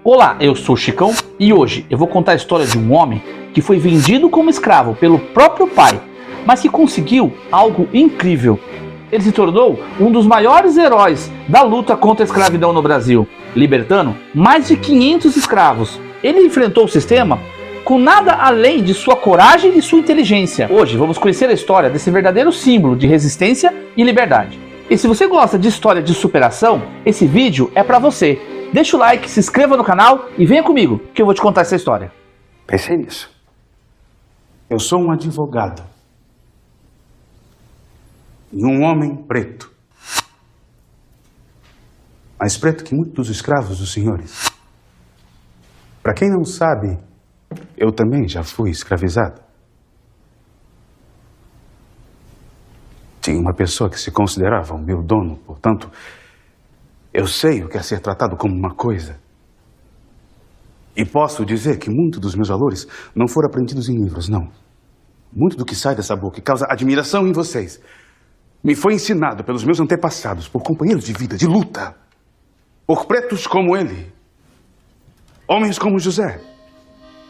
Olá, eu sou o Chicão e hoje eu vou contar a história de um homem que foi vendido como escravo pelo próprio pai, mas que conseguiu algo incrível. Ele se tornou um dos maiores heróis da luta contra a escravidão no Brasil, libertando mais de 500 escravos. Ele enfrentou o sistema com nada além de sua coragem e sua inteligência. Hoje vamos conhecer a história desse verdadeiro símbolo de resistência e liberdade. E se você gosta de história de superação, esse vídeo é para você. Deixa o like, se inscreva no canal e venha comigo, que eu vou te contar essa história. Pensei nisso. Eu sou um advogado. E um homem preto. Mais preto que muitos dos escravos dos senhores. Para quem não sabe, eu também já fui escravizado. Tinha uma pessoa que se considerava o meu dono, portanto, eu sei o que é ser tratado como uma coisa. E posso dizer que muitos dos meus valores não foram aprendidos em livros, não. Muito do que sai dessa boca e causa admiração em vocês me foi ensinado pelos meus antepassados, por companheiros de vida, de luta, por pretos como ele, homens como José.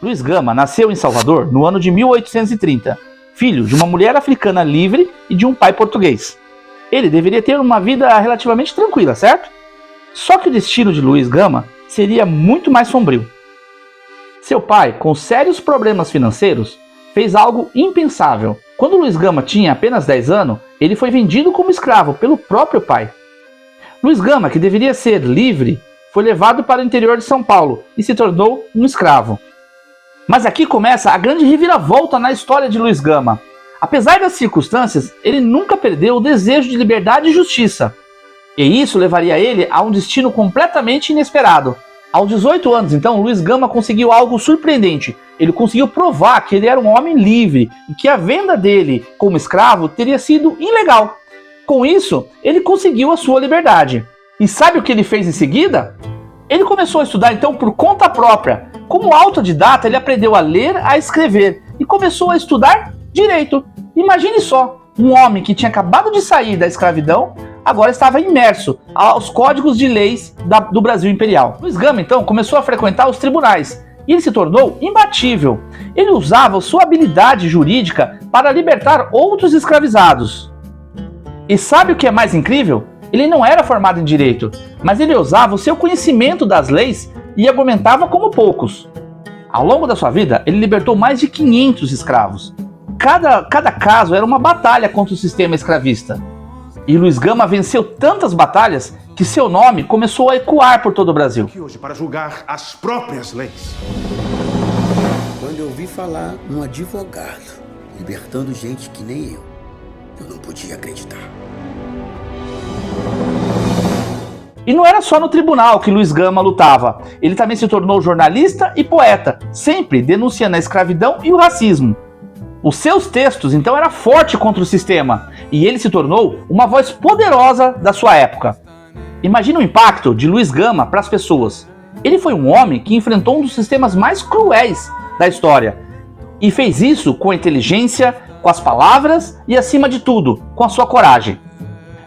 Luiz Gama nasceu em Salvador no ano de 1830, filho de uma mulher africana livre e de um pai português. Ele deveria ter uma vida relativamente tranquila, certo? Só que o destino de Luiz Gama seria muito mais sombrio. Seu pai, com sérios problemas financeiros, fez algo impensável. Quando Luiz Gama tinha apenas 10 anos, ele foi vendido como escravo pelo próprio pai. Luiz Gama, que deveria ser livre, foi levado para o interior de São Paulo e se tornou um escravo. Mas aqui começa a grande reviravolta na história de Luiz Gama. Apesar das circunstâncias, ele nunca perdeu o desejo de liberdade e justiça. E isso levaria ele a um destino completamente inesperado. Aos 18 anos, então, Luiz Gama conseguiu algo surpreendente. Ele conseguiu provar que ele era um homem livre e que a venda dele como escravo teria sido ilegal. Com isso, ele conseguiu a sua liberdade. E sabe o que ele fez em seguida? Ele começou a estudar então por conta própria. Como autodidata, ele aprendeu a ler, a escrever e começou a estudar direito. Imagine só, um homem que tinha acabado de sair da escravidão, agora estava imerso aos códigos de leis do Brasil Imperial. Luiz Gama então começou a frequentar os tribunais e ele se tornou imbatível. Ele usava sua habilidade jurídica para libertar outros escravizados. E sabe o que é mais incrível? Ele não era formado em direito, mas ele usava o seu conhecimento das leis e argumentava como poucos. Ao longo da sua vida, ele libertou mais de 500 escravos. Cada caso era uma batalha contra o sistema escravista. E Luiz Gama venceu tantas batalhas que seu nome começou a ecoar por todo o Brasil. Aqui hoje para julgar as próprias leis. Quando eu ouvi falar num advogado libertando gente que nem eu não podia acreditar. E não era só no tribunal que Luiz Gama lutava. Ele também se tornou jornalista e poeta, sempre denunciando a escravidão e o racismo. Os seus textos, então, eram fortes contra o sistema, e ele se tornou uma voz poderosa da sua época. Imagina o impacto de Luiz Gama para as pessoas. Ele foi um homem que enfrentou um dos sistemas mais cruéis da história, e fez isso com a inteligência, com as palavras e, acima de tudo, com a sua coragem.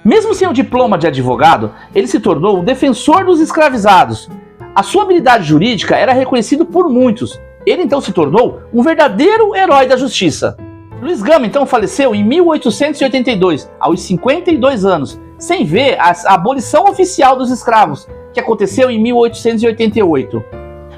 Mesmo sem o diploma de advogado, ele se tornou o defensor dos escravizados. A sua habilidade jurídica era reconhecida por muitos. Ele então se tornou um verdadeiro herói da justiça. Luiz Gama então faleceu em 1882, aos 52 anos, sem ver a abolição oficial dos escravos, que aconteceu em 1888.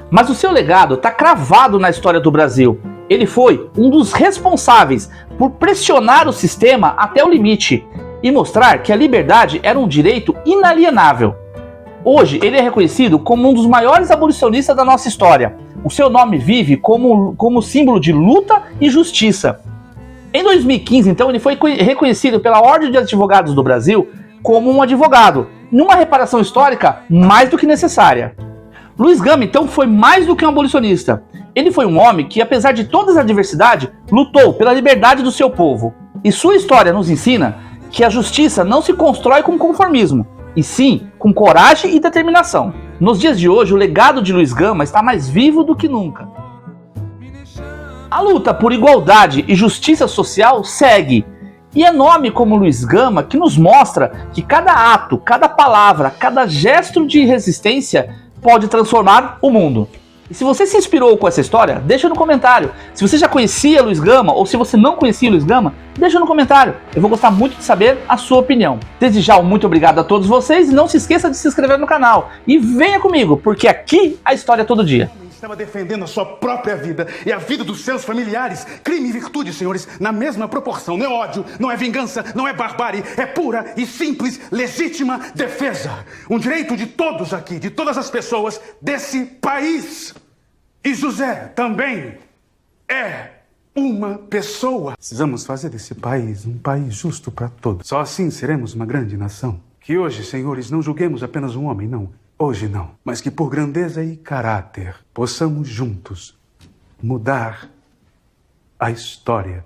Mas o seu legado está cravado na história do Brasil. Ele foi um dos responsáveis por pressionar o sistema até o limite e mostrar que a liberdade era um direito inalienável. Hoje ele é reconhecido como um dos maiores abolicionistas da nossa história. O seu nome vive como símbolo de luta e justiça. Em 2015, então, ele foi reconhecido pela Ordem de Advogados do Brasil como um advogado, numa reparação histórica mais do que necessária. Luiz Gama, então, foi mais do que um abolicionista. Ele foi um homem que, apesar de todas as adversidades, lutou pela liberdade do seu povo. E sua história nos ensina que a justiça não se constrói com conformismo, e sim com coragem e determinação. Nos dias de hoje, o legado de Luiz Gama está mais vivo do que nunca. A luta por igualdade e justiça social segue, e é nome como Luiz Gama que nos mostra que cada ato, cada palavra, cada gesto de resistência pode transformar o mundo. E se você se inspirou com essa história, deixa no comentário. Se você já conhecia Luiz Gama ou se você não conhecia Luiz Gama, deixa no comentário. Eu vou gostar muito de saber a sua opinião. Desde já, um muito obrigado a todos vocês e não se esqueça de se inscrever no canal. E venha comigo, porque aqui a história é todo dia. Estava defendendo a sua própria vida e a vida dos seus familiares. Crime e virtude, senhores, na mesma proporção. Não é ódio, não é vingança, não é barbárie. É pura e simples, legítima defesa. Um direito de todos aqui, de todas as pessoas desse país. E José também é uma pessoa. Precisamos fazer desse país um país justo para todos. Só assim seremos uma grande nação. Que hoje, senhores, não julguemos apenas um homem, não. Hoje não, mas que por grandeza e caráter possamos juntos mudar a história